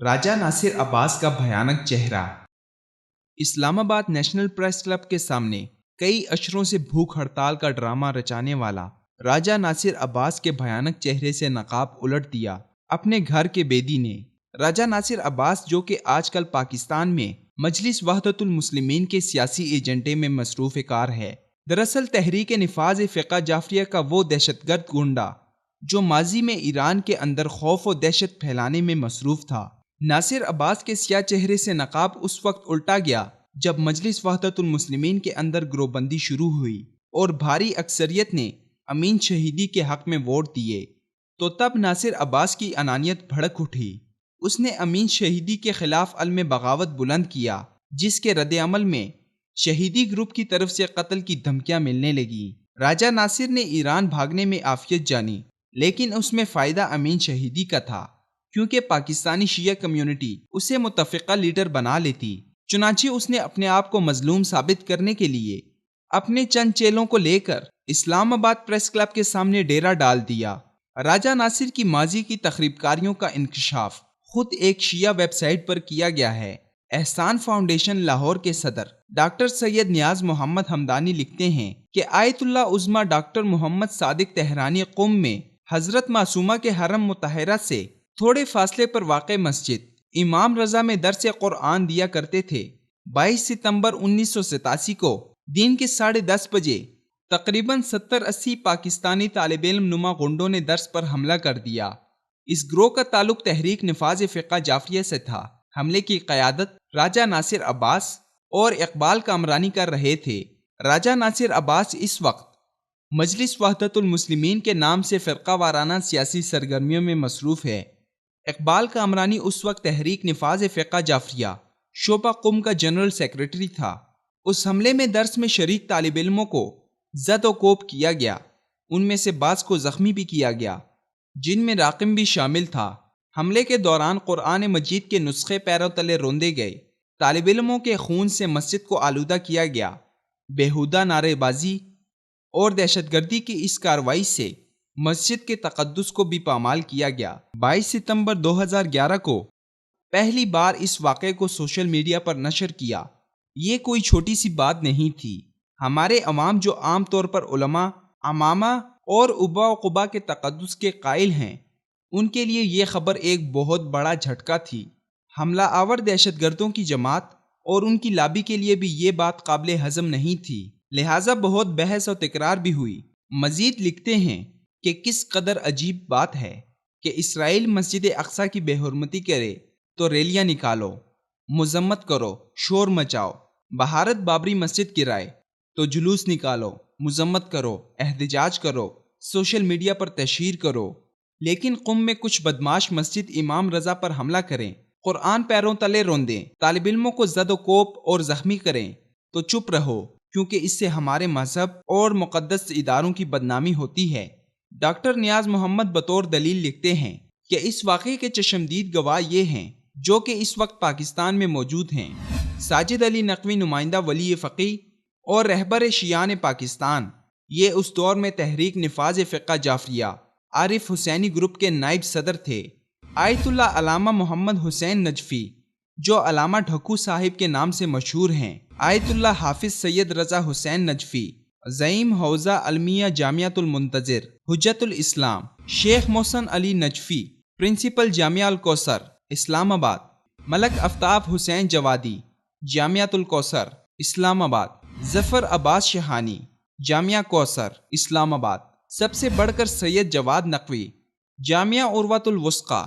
راجہ ناصر عباس کا بھیانک چہرہ۔ اسلام آباد نیشنل پریس کلب کے سامنے کئی اشروں سے بھوک ہڑتال کا ڈرامہ رچانے والا راجہ ناصر عباس کے بھیانک چہرے سے نقاب الٹ دیا اپنے گھر کے بیدی نے۔ راجہ ناصر عباس، جو کہ آج کل پاکستان میں مجلس وحدت المسلمین کے سیاسی ایجنڈے میں مصروف کار ہے، دراصل تحریک نفاذ فقہ جعفریہ کا وہ دہشت گرد گنڈا جو ماضی میں ایران کے اندر خوف و دہشت پھیلانے میں مصروف تھا۔ ناصر عباس کے سیاہ چہرے سے نقاب اس وقت الٹا گیا جب مجلس وحدت المسلمین کے اندر گروہ بندی شروع ہوئی اور بھاری اکثریت نے امین شہیدی کے حق میں ووٹ دیے، تو تب ناصر عباس کی انانیت بھڑک اٹھی۔ اس نے امین شہیدی کے خلاف علم بغاوت بلند کیا، جس کے رد عمل میں شہیدی گروپ کی طرف سے قتل کی دھمکیاں ملنے لگیں۔ راجہ ناصر نے ایران بھاگنے میں عافیت جانی، لیکن اس میں فائدہ امین شہیدی کا تھا، کیونکہ پاکستانی شیعہ کمیونٹی اسے متفقہ لیڈر بنا لیتی۔ چنانچہ اس نے اپنے آپ کو مظلوم ثابت کرنے کے لیے اپنے چند چیلوں کو لے کر اسلام آباد پریس کلب کے سامنے ڈیرا ڈال دیا۔ راجہ ناصر کی ماضی کی تخریب کاریوں کا انکشاف خود ایک شیعہ ویب سائٹ پر کیا گیا ہے۔ احسان فاؤنڈیشن لاہور کے صدر ڈاکٹر سید نیاز محمد ہمدانی لکھتے ہیں کہ آیت اللہ عظمیٰ ڈاکٹر محمد صادق تہرانی قم میں حضرت معصومہ کے حرم مطہرہ سے تھوڑے فاصلے پر واقع مسجد امام رضا میں درس قرآن دیا کرتے تھے۔ 22 ستمبر 1987 کو دن کے 10:30 بجے تقریباً 70-80 پاکستانی طالب علم نما غنڈوں نے درس پر حملہ کر دیا۔ اس گروہ کا تعلق تحریک نفاذ فقہ جعفریہ سے تھا۔ حملے کی قیادت راجہ ناصر عباس اور اقبال کامرانی کر رہے تھے۔ راجہ ناصر عباس اس وقت مجلس وحدت المسلمین کے نام سے فرقہ وارانہ سیاسی سرگرمیوں میں مصروف ہے۔ اقبال کامرانی اس وقت تحریک نفاذ فقہ جعفریہ شعبہ قم کا جنرل سیکرٹری تھا۔ اس حملے میں درس میں شریک طالب علموں کو زد و کوب کیا گیا، ان میں سے بعض کو زخمی بھی کیا گیا، جن میں راقم بھی شامل تھا۔ حملے کے دوران قرآن مجید کے نسخے پیروں تلے روندے گئے، طالب علموں کے خون سے مسجد کو آلودہ کیا گیا۔ بیہودہ نعرے بازی اور دہشت گردی کی اس کارروائی سے مسجد کے تقدس کو بھی پامال کیا گیا۔ 22 ستمبر 2011 کو پہلی بار اس واقعے کو سوشل میڈیا پر نشر کیا۔ یہ کوئی چھوٹی سی بات نہیں تھی۔ ہمارے عوام جو عام طور پر علماء، امامہ اور ابا و قبا کے تقدس کے قائل ہیں، ان کے لیے یہ خبر ایک بہت بڑا جھٹکا تھی۔ حملہ آور دہشت گردوں کی جماعت اور ان کی لابی کے لیے بھی یہ بات قابل ہضم نہیں تھی، لہٰذا بہت بحث و تکرار بھی ہوئی۔ مزید لکھتے ہیں کہ کس قدر عجیب بات ہے کہ اسرائیل مسجد اقصیٰ کی بے حرمتی کرے تو ریلیاں نکالو، مذمت کرو، شور مچاؤ۔ بھارت بابری مسجد گرائے تو جلوس نکالو، مذمت کرو، احتجاج کرو، سوشل میڈیا پر تشہیر کرو۔ لیکن قم میں کچھ بدماش مسجد امام رضا پر حملہ کریں، قرآن پیروں تلے روندیں، طالب علموں کو زد و کوب اور زخمی کریں تو چپ رہو، کیونکہ اس سے ہمارے مذہب اور مقدس اداروں کی بدنامی ہوتی ہے۔ ڈاکٹر نیاز محمد بطور دلیل لکھتے ہیں کہ اس واقعے کے چشمدید گواہ یہ ہیں جو کہ اس وقت پاکستان میں موجود ہیں: ساجد علی نقوی، نمائندہ ولی فقیہ اور رہبر شیعان پاکستان، یہ اس دور میں تحریک نفاذ فقہ جعفریہ عارف حسینی گروپ کے نائب صدر تھے۔ آیت اللہ علامہ محمد حسین نجفی، جو علامہ ڈھکو صاحب کے نام سے مشہور ہیں، آیت اللہ حافظ سید رضا حسین نجفی، زعیم حوزہ علمیہ جامعۃ المنتظر حجت الاسلام، شیخ محسن علی نجفی، پرنسپل جامعہ الکوثر اسلام آباد، ملک آفتاب حسین جوادی، جامعۃ الکوثر اسلام آباد، ظفر عباس شہانی، جامعہ کوثر اسلام آباد، سب سے بڑھ کر سید جواد نقوی، جامعہ عروۃ الوثقی۔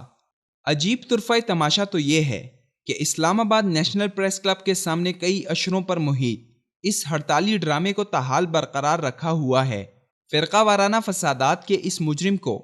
عجیب طرفہ تماشا تو یہ ہے کہ اسلام آباد نیشنل پریس کلب کے سامنے کئی اشروں پر محیط اس ہڑتالی ڈرامے کو تاحال برقرار رکھا ہوا ہے۔ فرقہ وارانہ فسادات کے اس مجرم کو